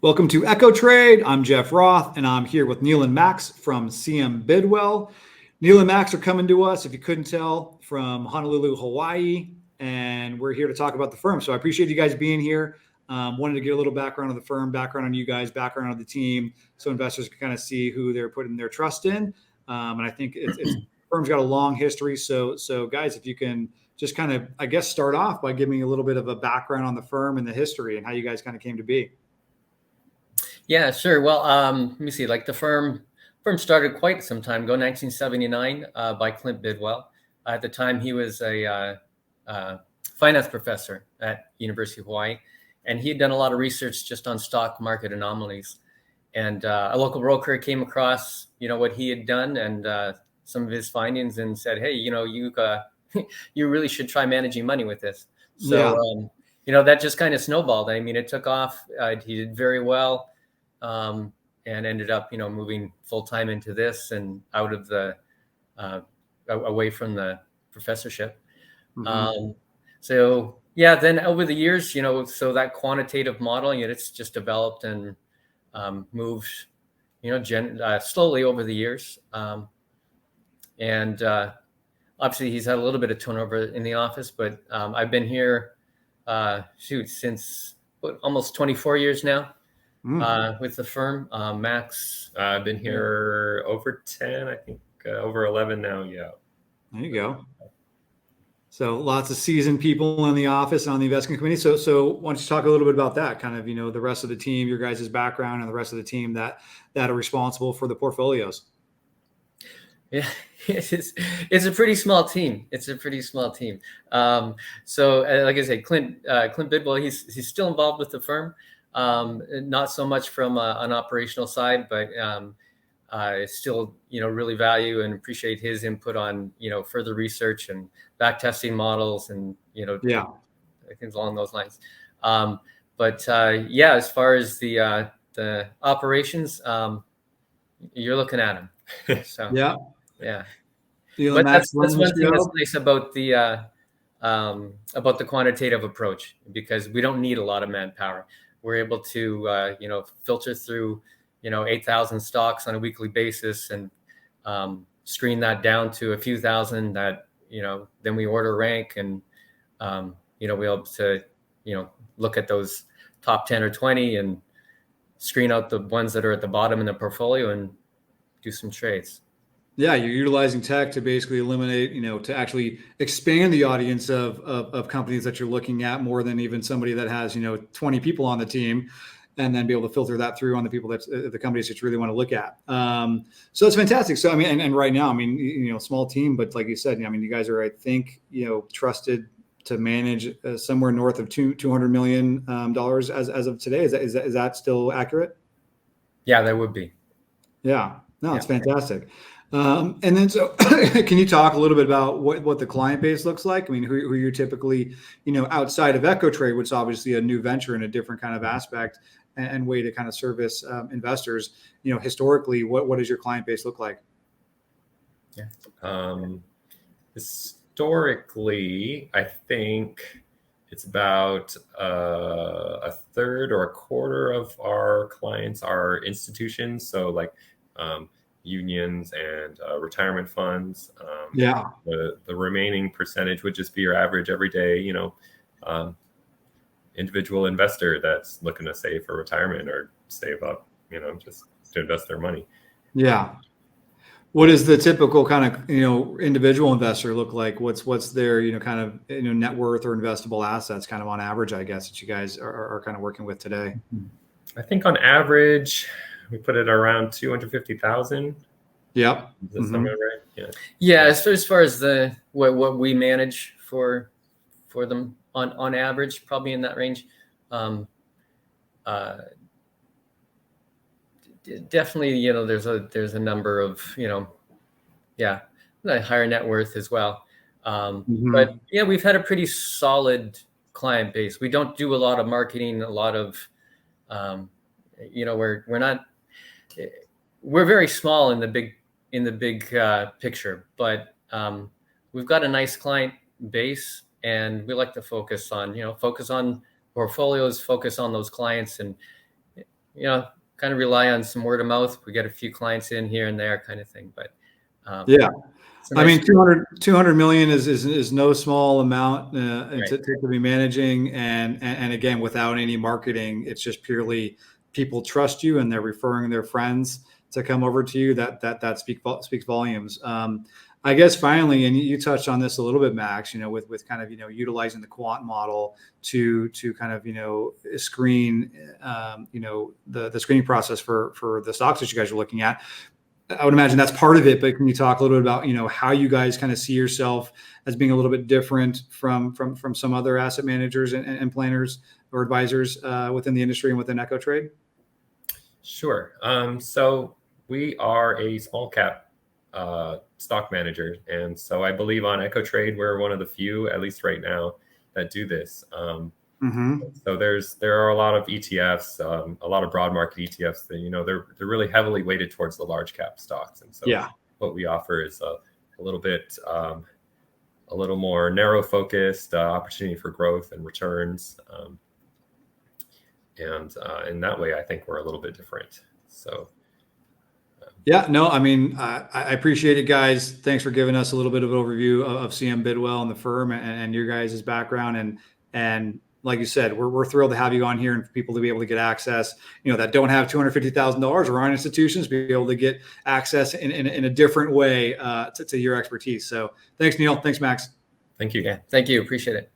Welcome to Echo Trade. I'm Jeff Roth, and I'm here with Neil and Max from CM Bidwell. Neil and Max are coming to us, if you couldn't tell, from Honolulu, Hawaii, and we're here to talk about the firm. So I appreciate you guys being here. Wanted to get a little background on the firm, background on you guys, background on the team, so investors can kind of see who they're putting their trust in. And I think the firm's got a long history. So guys, if you can just kind of, I guess, start off by giving me a little bit of a background on the firm and the history and how you guys kind of came to be. Yeah, sure. Well, let me see. Like the firm started quite some time ago, 1979, by Clint Bidwell. At the time, he was a finance professor at University of Hawaii, and he had done a lot of research just on stock market anomalies. And a local broker came across, what he had done and some of his findings, and said, "Hey, you you really should try managing money with this." So, that just kind of snowballed. I mean, it took off. He did very well. And ended up, moving full time into this and out of the away from the professorship. Mm-hmm. Then over the years, so that quantitative model, it's just developed and moved, slowly over the years. And obviously, he's had a little bit of turnover in the office, but I've been here, since almost 24 years now. With the firm. Max, I've been here over 10, I think over 11 now. Yeah. There you go. So lots of seasoned people in the office and on the investment committee. So why don't you talk a little bit about that, kind of, the rest of the team, your guys' background, and the rest of the team that are responsible for the portfolios. Yeah, it's a pretty small team. So like I said, Clint Bidwell, he's still involved with the firm. Not so much from an operational side, but still, really value and appreciate his input on, further research and back testing models and, things along those lines. As far as the operations, you're looking at him. So yeah. But that's one thing that's nice about the quantitative approach, because we don't need a lot of manpower. We're able to, filter through, 8,000 stocks on a weekly basis and screen that down to a few thousand that, then we order rank and, we're able to, look at those top 10 or 20 and screen out the ones that are at the bottom in the portfolio and do some trades. Yeah, you're utilizing tech to basically eliminate, to actually expand the audience of companies that you're looking at more than even somebody that has, 20 people on the team, and then be able to filter that through on the people that the companies that you really want to look at. So it's fantastic. So, I mean, and right now, I mean, small team, but like you said, you guys are, I think, trusted to manage somewhere north of $200 million as of today. Is that still accurate? Yeah, that would be. Yeah, no, it's fantastic. And then, so can you talk a little bit about what the client base looks like? I mean, who you're typically, outside of Echo Trade, which is obviously a new venture in a different kind of aspect and way to kind of service investors, historically, what does your client base look like? Yeah. Historically, I think it's about a third or a quarter of our clients are institutions. So like, unions and retirement funds. The remaining percentage would just be your average everyday, individual investor that's looking to save for retirement or save up, just to invest their money. Yeah. What does the typical kind of, individual investor look like? What's their, kind of, net worth or investable assets kind of on average, I guess, that you guys are kind of working with today? I think on average, we put it around 250,000. Yep. Is that somewhere right? Yeah. Yeah. So as far as what we manage for them on average, probably in that range. Definitely, there's a number of, higher net worth as well. But yeah, we've had a pretty solid client base. We don't do a lot of marketing, a lot of, we're very small in the big picture, but we've got a nice client base, and we like to focus on portfolios, focus on those clients, and kind of rely on some word of mouth. We get a few clients in here and there kind of thing, but yeah. I mean, 200 million is no small amount Right. to be managing. And again, without any marketing, it's just purely people trust you and they're referring their friends to come over to you. That speaks volumes. I guess finally, and you touched on this a little bit, Max, with kind of, utilizing the quant model to kind of, screen, the screening process for the stocks that you guys are looking at. I would imagine that's part of it, but can you talk a little bit about, how you guys kind of see yourself as being a little bit different from some other asset managers and planners or advisors within the industry and within EchoTrade? Sure. So we are a small cap stock manager. And so I believe on EchoTrade, we're one of the few, at least right now, that do this. So there are a lot of ETFs, a lot of broad market ETFs that, they're really heavily weighted towards the large cap stocks. And so what we offer is a little bit, a little more narrow focused opportunity for growth and returns. And in that way, I think we're a little bit different. So. Yeah, no, I mean, I appreciate it, guys. Thanks for giving us a little bit of an overview of CM Bidwell and the firm and your guys' background. And like you said, we're thrilled to have you on here and for people to be able to get access, that don't have $250,000 or aren't institutions, be able to get access in a different way to your expertise. So thanks, Neil. Thanks, Max. Thank you. Yeah, thank you. Appreciate it.